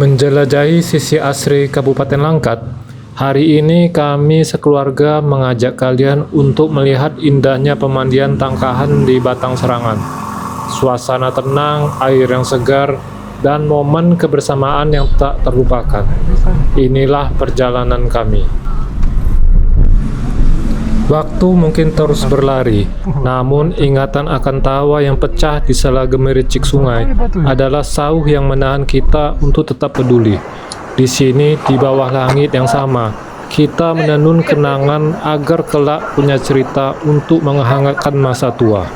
Menjelajahi sisi asri Kabupaten Langkat, hari ini kami sekeluarga mengajak kalian untuk melihat indahnya pemandian Tangkahan di Batang Serangan. Suasana tenang, air yang segar, dan momen kebersamaan yang tak terlupakan. Inilah perjalanan kami. Waktu mungkin terus berlari, namun ingatan akan tawa yang pecah di sela gemericik sungai adalah sauh yang menahan kita untuk tetap peduli. Di sini, di bawah langit yang sama, kita menenun kenangan agar kelak punya cerita untuk menghangatkan masa tua.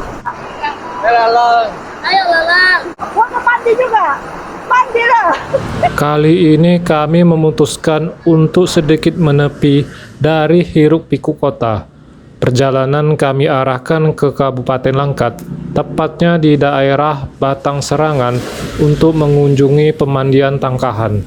Ayo Lalang, gua mau mandi juga. Mandi lah. Kali ini kami memutuskan untuk sedikit menepi dari hiruk pikuk kota. Perjalanan kami arahkan ke Kabupaten Langkat, tepatnya di daerah Batang Serangan, untuk mengunjungi pemandian Tangkahan.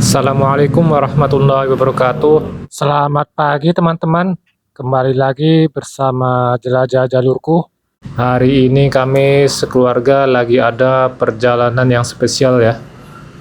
Assalamualaikum warahmatullahi wabarakatuh. Selamat pagi teman-teman. Kembali lagi bersama Jelajah Jalurku. Hari ini kami sekeluarga lagi ada perjalanan yang spesial ya.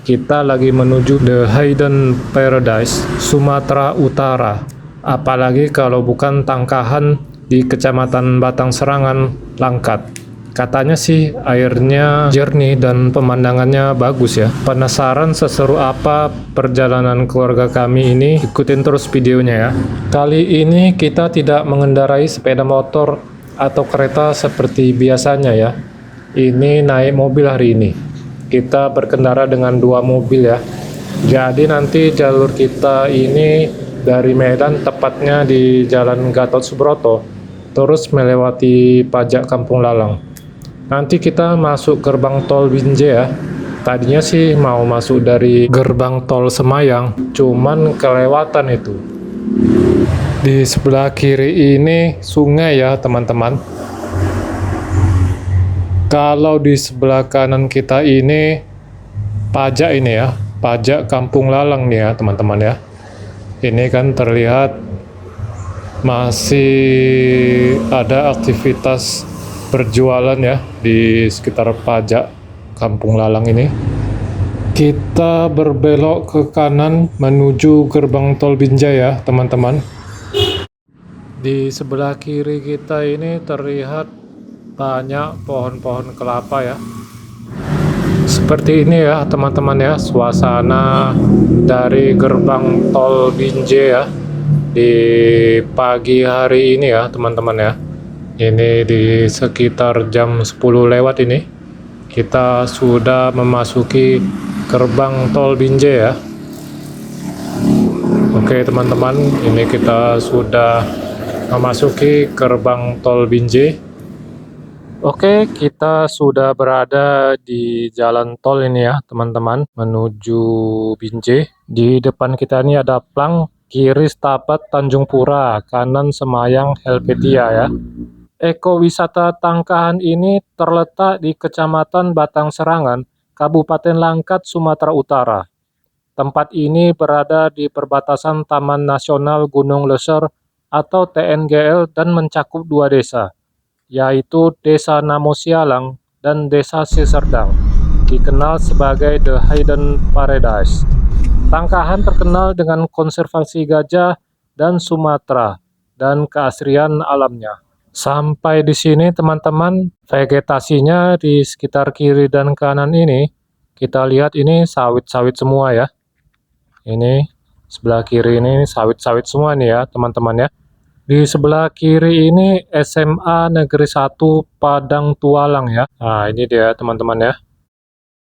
Kita lagi menuju The Hidden Paradise, Sumatera Utara. Apalagi kalau bukan Tangkahan di Kecamatan Batang Serangan, Langkat. Katanya sih airnya jernih dan pemandangannya bagus ya. Penasaran seseru apa perjalanan keluarga kami ini? Ikutin terus videonya ya. Kali ini kita tidak mengendarai sepeda motor atau kereta seperti biasanya ya. Ini naik mobil hari ini. Kita berkendara dengan 2 mobil ya. Jadi nanti jalur kita ini dari Medan, tepatnya di Jalan Gatot Subroto, terus melewati pajak Kampung Lalang. Nanti kita masuk gerbang tol Binjai ya. Tadinya sih mau masuk dari gerbang tol Semayang, cuman kelewatan itu. Di sebelah kiri ini sungai ya teman-teman. Kalau di sebelah kanan kita ini pajak ini ya, pajak Kampung Lalang nih ya teman-teman ya. Ini kan terlihat masih ada aktivitas berjualan ya di sekitar pajak Kampung Lalang ini. Kita berbelok ke kanan menuju gerbang tol Binjai ya teman-teman. Di sebelah kiri kita ini terlihat banyak pohon-pohon kelapa ya. Seperti ini ya teman-teman ya, suasana dari gerbang tol Binjai ya di pagi hari ini ya teman-teman ya. Ini di sekitar jam 10 lewat ini kita sudah memasuki gerbang tol Binjai ya. Oke teman-teman, ini kita sudah memasuki gerbang tol Binjai. Oke, kita sudah berada di jalan tol ini ya, teman-teman, menuju Binjai. Di depan kita ini ada plang, kiri Setabat Tanjung Pura, kanan Semayang Helvetia ya. Ekowisata Tangkahan ini terletak di Kecamatan Batang Serangan, Kabupaten Langkat, Sumatera Utara. Tempat ini berada di perbatasan Taman Nasional Gunung Leser atau TNGL dan mencakup 2 desa, yaitu Desa Namo Sialang dan Desa Siserdang, dikenal sebagai The Hidden Paradise. Tangkahan terkenal dengan konservasi gajah dan Sumatera dan keasrian alamnya. Sampai di sini teman-teman, vegetasinya di sekitar kiri dan kanan ini, kita lihat ini sawit-sawit semua ya. Ini sebelah kiri ini sawit-sawit semua nih ya teman-teman ya. Di sebelah kiri ini SMA Negeri 1 Padang Tualang ya. Nah ini dia teman-teman ya.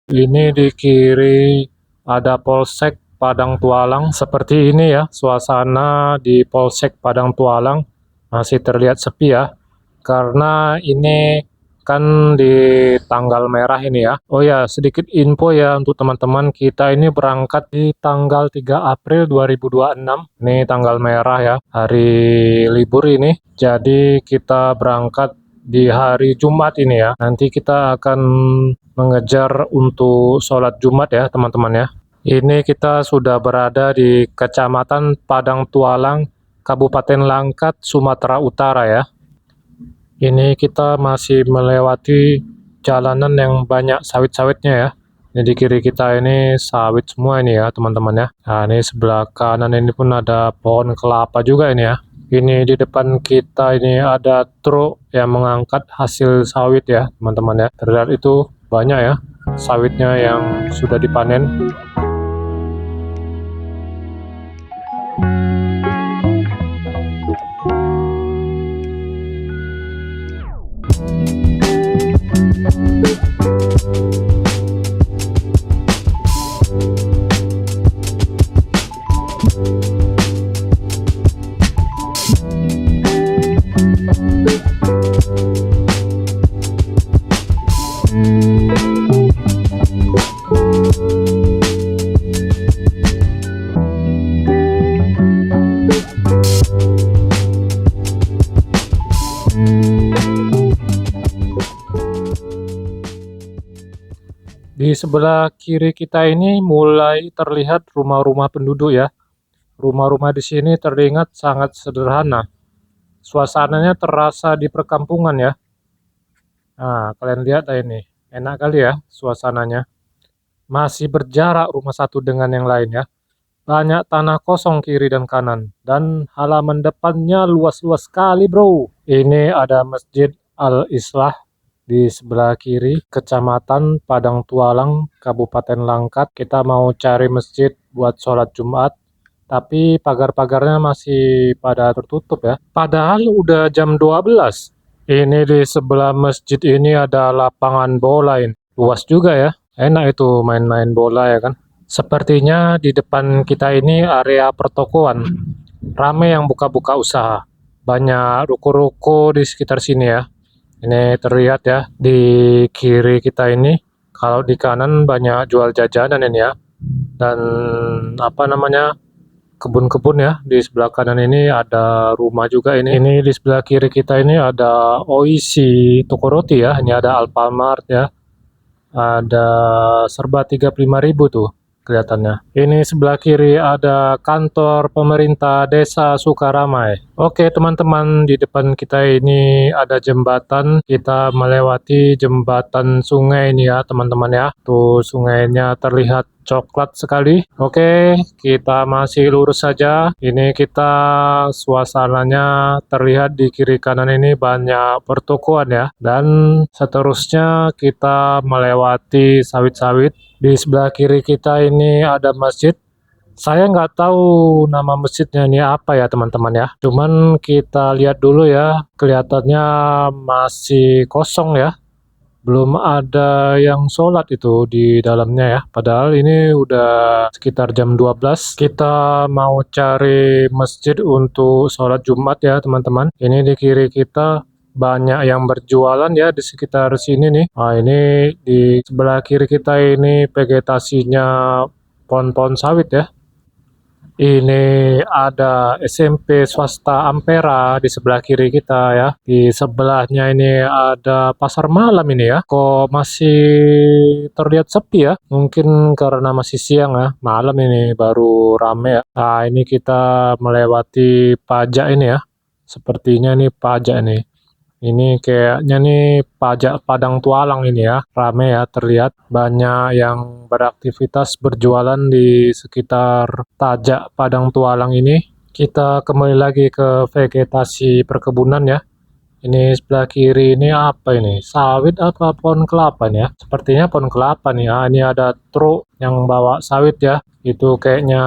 Ini di kiri ada Polsek Padang Tualang. Seperti ini ya suasana di Polsek Padang Tualang. Masih terlihat sepi ya. Karena ini kan di tanggal merah ini ya. Oh ya, sedikit info ya untuk teman-teman, kita ini berangkat di tanggal 3 April 2026. Ini tanggal merah ya, hari libur ini. Jadi kita berangkat di hari Jumat ini ya. Nanti kita akan mengejar untuk sholat Jumat ya teman-teman ya. Ini kita sudah berada di Kecamatan Padang Tualang, Kabupaten Langkat, Sumatera Utara ya. Ini kita masih melewati jalanan yang banyak sawit-sawitnya ya. Ini di kiri kita ini sawit semua ini ya teman-teman ya. Nah ini sebelah kanan ini pun ada pohon kelapa juga ini ya. Ini di depan kita ini ada truk yang mengangkat hasil sawit ya teman-teman ya. Terlihat itu banyak ya sawitnya yang sudah dipanen. Di sebelah kiri kita ini mulai terlihat rumah-rumah penduduk ya. Rumah-rumah di sini terlihat sangat sederhana. Suasananya terasa di perkampungan ya. Nah, kalian lihat ini. Enak kali ya suasananya. Masih berjarak rumah satu dengan yang lain ya. Banyak tanah kosong kiri dan kanan. Dan halaman depannya luas-luas sekali bro. Ini ada Masjid Al-Islah di sebelah kiri, Kecamatan Padang Tualang, Kabupaten Langkat. Kita mau cari masjid buat sholat Jumat, tapi pagar-pagarnya masih pada tertutup ya. Padahal udah jam 12. Ini di sebelah masjid ini ada lapangan bola ini. Luas juga ya. Enak itu main-main bola ya kan. Sepertinya di depan kita ini area pertokoan. Rame yang buka-buka usaha. Banyak ruko-ruko di sekitar sini ya. Ini terlihat ya di kiri kita ini. Kalau di kanan banyak jual jajanan ini ya. Dan apa namanya? Kebun-kebun ya. Di sebelah kanan ini ada rumah juga ini. Ini di sebelah kiri kita ini ada Oishi toko roti ya. Ini ada Alfamart ya. Ada serba 35.000 tuh kelihatannya. Ini sebelah kiri ada kantor pemerintah Desa Sukaramai. Oke teman-teman, di depan kita ini ada jembatan. Kita melewati jembatan sungai ini ya teman-teman ya. Tuh sungainya terlihat coklat sekali. Oke, kita masih lurus saja. Ini kita suasananya terlihat di kiri kanan ini banyak pertokoan ya. Dan seterusnya kita melewati sawit-sawit. Di sebelah kiri kita ini ada masjid. Saya nggak tahu nama masjidnya ini apa ya teman-teman ya. Cuman kita lihat dulu ya. Kelihatannya masih kosong ya. Belum ada yang sholat itu di dalamnya ya. Padahal ini udah sekitar jam 12. Kita mau cari masjid untuk sholat Jumat ya teman-teman. Ini di kiri kita banyak yang berjualan ya di sekitar sini nih. Nah ini di sebelah kiri kita ini vegetasinya pohon-pohon sawit ya. Ini ada SMP swasta Ampera di sebelah kiri kita ya. Di sebelahnya ini ada pasar malam ini ya. Kok masih terlihat sepi ya? Mungkin karena masih siang ya. Malam ini baru rame ya. Nah ini kita melewati pajak ini ya. Sepertinya ini pajak nih. Ini kayaknya nih pajak Padang Tualang ini ya. Rame ya terlihat banyak yang beraktivitas berjualan di sekitar pajak Padang Tualang ini. Kita kembali lagi ke vegetasi perkebunan ya. Ini sebelah kiri ini apa ini? Sawit apa pohon kelapa nih ya? Sepertinya pohon kelapa nih ya. Ini ada truk yang bawa sawit ya. Itu kayaknya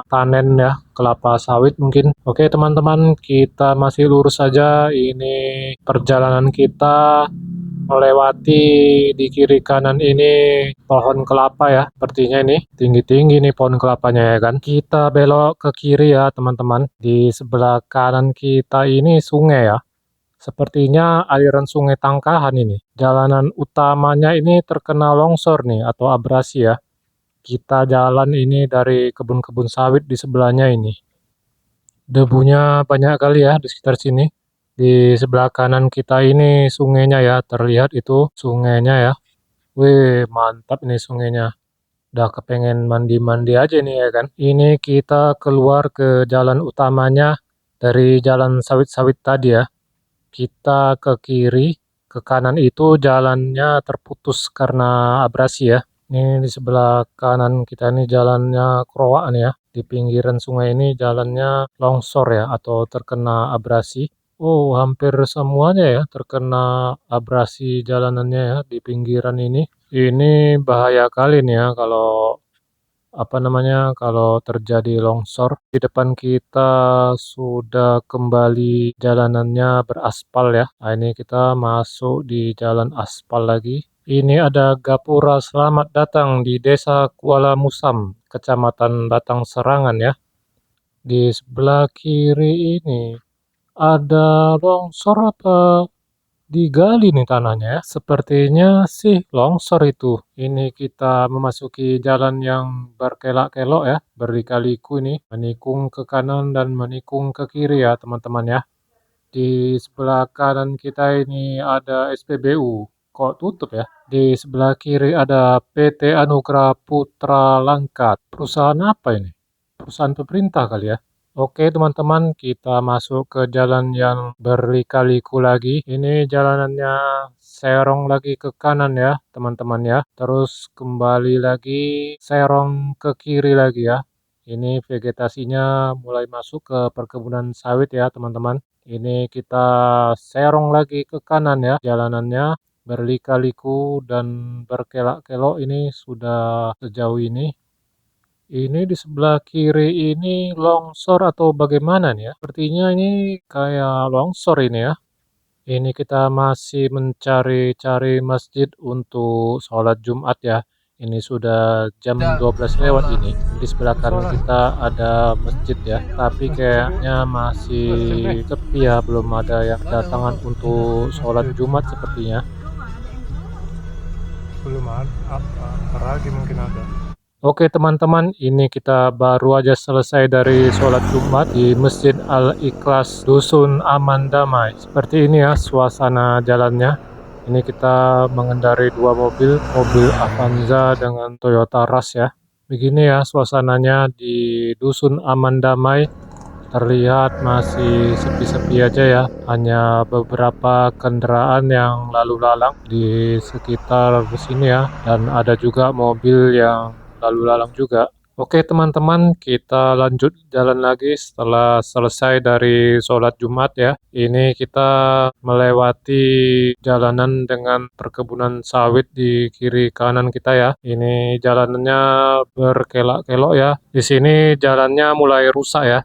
panen ya, kelapa sawit mungkin. Oke teman-teman, kita masih lurus saja. Ini perjalanan kita melewati di kiri kanan ini pohon kelapa ya. Sepertinya ini tinggi-tinggi nih pohon kelapanya ya kan. Kita belok ke kiri ya teman-teman. Di sebelah kanan kita ini sungai ya. Sepertinya aliran sungai Tangkahan ini. Jalanan utamanya ini terkena longsor nih atau abrasi ya. Kita jalan ini dari kebun-kebun sawit di sebelahnya ini. Debunya banyak kali ya di sekitar sini. Di sebelah kanan kita ini sungainya ya. Terlihat itu sungainya ya. Wih, mantap nih sungainya. Udah kepengen mandi-mandi aja nih ya kan. Ini kita keluar ke jalan utamanya dari jalan sawit-sawit tadi ya. Kita ke kiri, ke kanan itu jalannya terputus karena abrasi ya. Ini di sebelah kanan kita ini jalannya Kroak nih ya. Di pinggiran sungai ini jalannya longsor ya atau terkena abrasi. Oh, hampir semuanya ya terkena abrasi jalanannya ya di pinggiran ini. Ini bahaya kali nih ya kalau apa namanya kalau terjadi longsor. Di depan kita sudah kembali jalanannya beraspal ya. Nah, ini kita masuk di jalan aspal lagi. Ini ada Gapura, selamat datang di Desa Kuala Musam, Kecamatan Batang Serangan ya. Di sebelah kiri ini ada longsor apa digali nih tanahnya ya. Sepertinya sih longsor itu. Ini kita memasuki jalan yang berkelak-kelok ya, berliku-liku ini, menikung ke kanan dan menikung ke kiri ya teman-teman ya. Di sebelah kanan kita ini ada SPBU. Kok tutup ya? Di sebelah kiri ada PT Anugrah Putra Langkat. Perusahaan apa ini? Perusahaan pemerintah kali ya? Oke teman-teman, kita masuk ke jalan yang berlika-liku lagi. Ini jalanannya serong lagi ke kanan ya teman-teman ya. Terus kembali lagi serong ke kiri lagi ya. Ini vegetasinya mulai masuk ke perkebunan sawit ya teman-teman. Ini kita serong lagi ke kanan ya jalanannya berlika-liku dan berkelak-kelok ini sudah sejauh ini. Ini di sebelah kiri ini longsor atau bagaimana nih ya? Sepertinya ini kayak longsor ini ya. Ini kita masih mencari-cari masjid untuk sholat Jumat ya. Ini sudah jam 12 lewat ini. Di sebelah kanan kita ada masjid ya. Tapi kayaknya masih sepi ya. Belum ada yang datangan untuk sholat Jumat sepertinya. Belum ada. Lagi mungkin ada. Oke teman-teman, ini kita baru aja selesai dari sholat Jumat di Masjid Al-Ikhlas Dusun Aman Damai. Seperti ini ya suasana jalannya. Ini kita mengendarai dua mobil, mobil Avanza dengan Toyota Rush ya. Begini ya suasananya di Dusun Aman Damai. Terlihat masih sepi-sepi aja ya. Hanya beberapa kendaraan yang lalu lalang di sekitar sini ya. Dan ada juga mobil yang lalu lalang juga. Oke teman-teman, kita lanjut jalan lagi setelah selesai dari sholat Jumat ya. Ini kita melewati jalanan dengan perkebunan sawit di kiri kanan kita ya. Ini jalanannya berkelok-kelok ya. Di sini jalannya mulai rusak ya.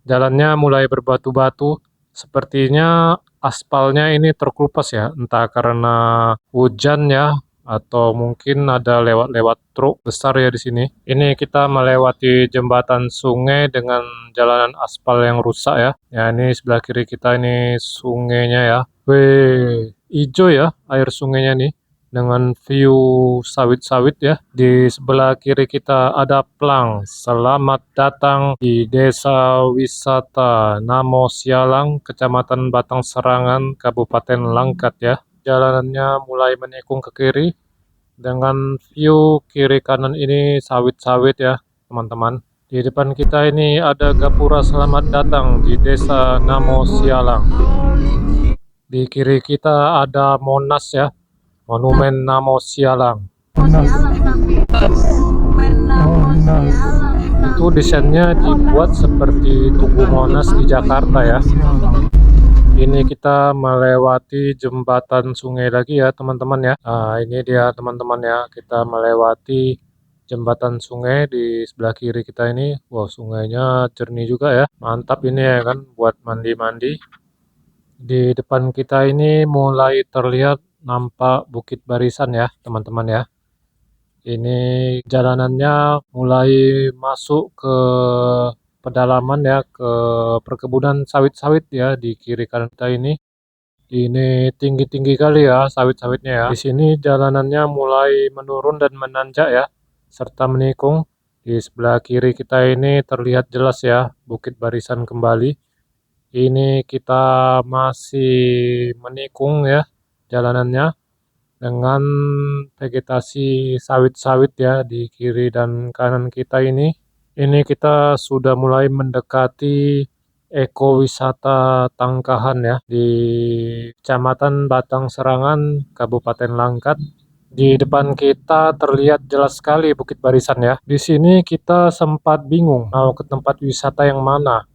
Jalannya mulai berbatu-batu. Sepertinya aspalnya ini terkelupas ya. Entah karena hujan ya atau mungkin ada lewat-lewat truk besar ya di sini. Ini kita melewati jembatan sungai dengan jalanan aspal yang rusak ya. Ya ini sebelah kiri kita ini sungainya ya. Wih, hijau ya air sungainya nih dengan view sawit-sawit ya. Di sebelah kiri kita ada plang. Selamat datang di Desa Wisata Namo Sialang, Kecamatan Batang Serangan, Kabupaten Langkat ya. Jalanannya mulai menikung ke kiri dengan view kiri kanan ini sawit-sawit ya teman-teman. Di depan kita ini ada Gapura, selamat datang di Desa Namo Sialang. Di kiri kita ada Monas ya, Monumen Namo Sialang. Itu desainnya dibuat seperti Tugu Monas di Jakarta ya. Ini kita melewati jembatan sungai lagi ya teman-teman ya. Nah, ini dia teman-teman ya. Kita melewati jembatan sungai di sebelah kiri kita ini. Wow, sungainya jernih juga ya. Mantap ini ya kan buat mandi-mandi. Di depan kita ini mulai terlihat nampak Bukit Barisan ya teman-teman ya. Ini jalanannya mulai masuk ke pedalaman ya, ke perkebunan sawit-sawit ya di kiri kanan kita ini. Ini tinggi-tinggi kali ya sawit-sawitnya ya. Di sini jalanannya mulai menurun dan menanjak ya, serta menikung. Di sebelah kiri kita ini terlihat jelas ya Bukit Barisan kembali. Ini kita masih menikung ya jalanannya dengan vegetasi sawit-sawit ya di kiri dan kanan kita ini. Ini kita sudah mulai mendekati ekowisata Tangkahan ya di Kecamatan Batang Serangan, Kabupaten Langkat. Di depan kita terlihat jelas sekali Bukit Barisan ya. Di sini kita sempat bingung mau ke tempat wisata yang mana.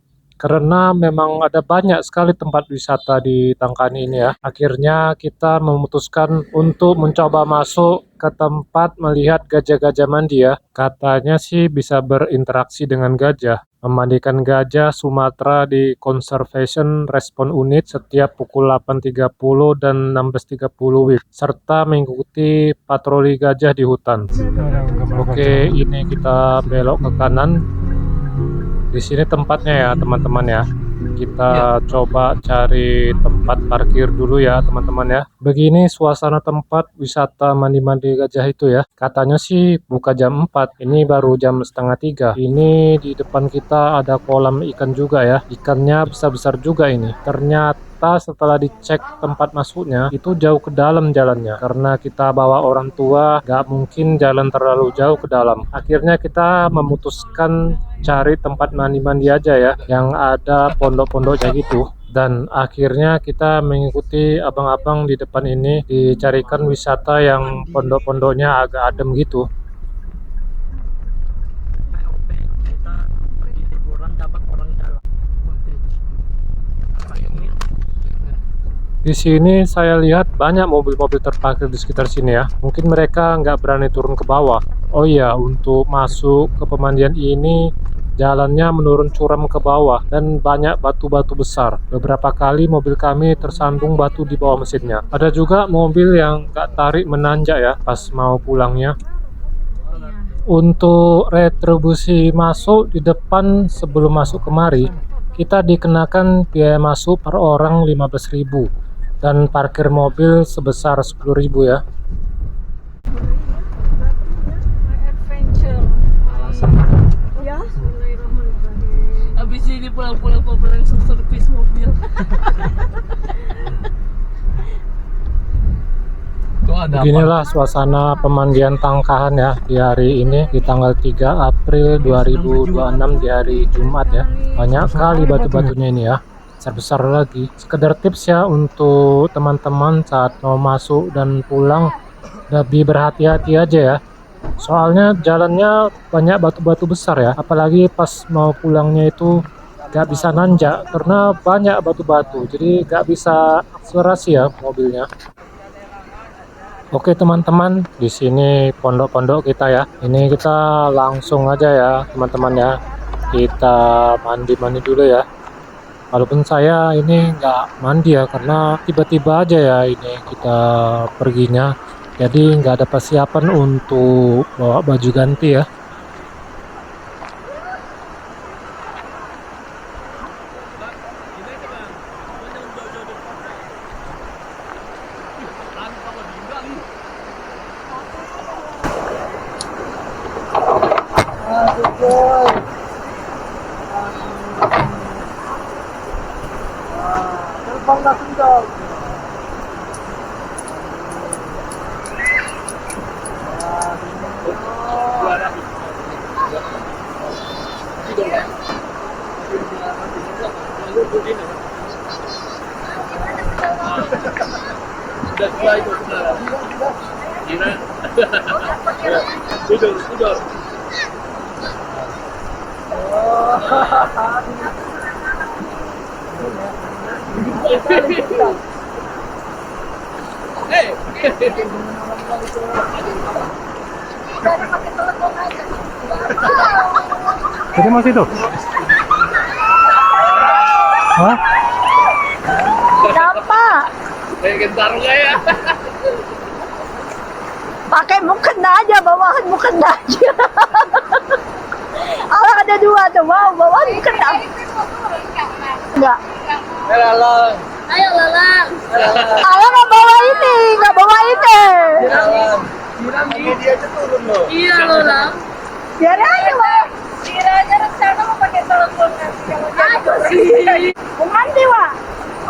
Karena memang ada banyak sekali tempat wisata di Tangkani ini ya. Akhirnya kita memutuskan untuk mencoba masuk ke tempat melihat gajah-gajah mandi ya. Katanya sih bisa berinteraksi dengan gajah. Memandikan gajah Sumatera di Conservation Response Unit setiap pukul 8.30 dan 16.30 WIB, serta mengikuti patroli gajah di hutan. Oke, ini kita belok ke kanan. Di sini tempatnya ya, teman-teman ya. Kita coba cari tempat parkir dulu ya, teman-teman ya. Begini suasana tempat wisata mandi-mandi gajah itu ya. Katanya sih buka jam 4. Ini baru jam setengah 3. Ini di depan kita ada kolam ikan juga ya. Ikannya besar-besar juga ini. Ternyata setelah dicek tempat masuknya itu jauh ke dalam jalannya, karena kita bawa orang tua gak mungkin jalan terlalu jauh ke dalam. Akhirnya kita memutuskan cari tempat mandi-mandi aja ya yang ada pondok-pondoknya gitu, dan akhirnya kita mengikuti abang-abang di depan ini dicarikan wisata yang pondok-pondoknya agak adem gitu. Di sini saya lihat banyak mobil-mobil terparkir di sekitar sini ya. Mungkin mereka nggak berani turun ke bawah. Oh iya, untuk masuk ke pemandian ini jalannya menurun curam ke bawah dan banyak batu-batu besar. Beberapa kali mobil kami tersandung batu di bawah mesinnya. Ada juga mobil yang nggak tarik menanjak ya pas mau pulangnya. Untuk retribusi masuk di depan sebelum masuk kemari, kita dikenakan biaya masuk per orang 15.000 dan parkir mobil sebesar 10.000 ya. Adventure. Ya. Habis ini pulang-pulang kau langsung servis mobil. Beginilah suasana pemandian Tangkahan ya di hari ini, di tanggal 3 April 2026 di hari Jumat ya. Banyak sekali batu-batunya ini ya, besar-besar lagi. Sekedar tips ya untuk teman-teman saat mau masuk dan pulang, lebih berhati-hati aja ya. Soalnya jalannya banyak batu-batu besar ya, apalagi pas mau pulangnya itu gak bisa nanjak karena banyak batu-batu, jadi gak bisa akselerasi ya mobilnya. Oke teman-teman, di sini pondok-pondok kita ya. Ini kita langsung aja ya teman-teman ya. Kita mandi-mandi dulu ya. Walaupun saya ini nggak mandi ya, karena tiba-tiba aja ya ini kita perginya. Jadi nggak ada persiapan untuk bawa baju ganti ya. Terbang langsung dong. Sudah mulai itu sebenarnya. Gimana? Tidur. Jadi mas itu? Hah? Kenapa? Kayak gentar nggak ya? Pakai mukena aja, bawahan mukena aja. Alah ada dua tuh, wow, bawahan mukena. Enggak. Lalang. Ayo lalang. Alah nggak bawa ini, nggak bawa ini. Ini dia aja turun loh. Iya lalang. Biar aja Wak. Kira aja rencana mau pakai telepon nanti kalau aduh sih. Mau mandi Wak.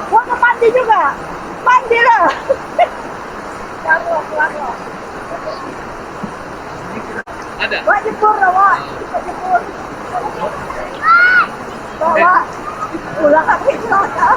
Gua mau mandi juga. Mandi lah. Lalu. Ada. Wak jepur lah Wak. Jepur. Bawa. Pulang kaki sana.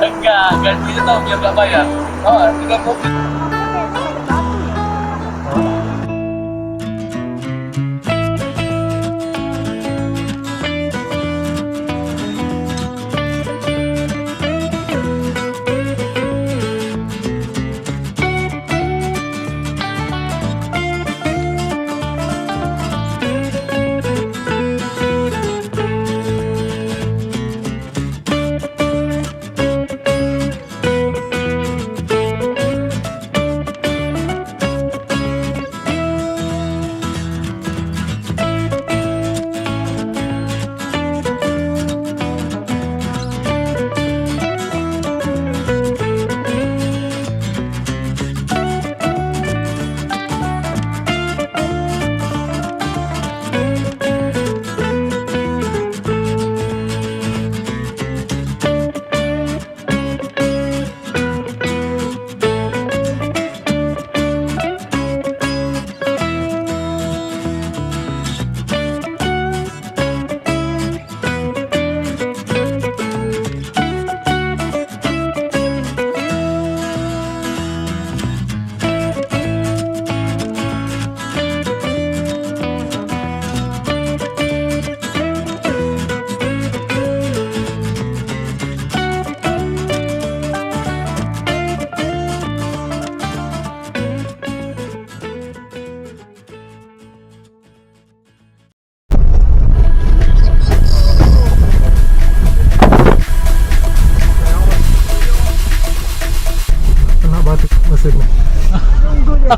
Enggak, ganti itu tau biar nggak bayar. Oh, tinggal kopi. Kena batuk mesinnya. Nunggu dia.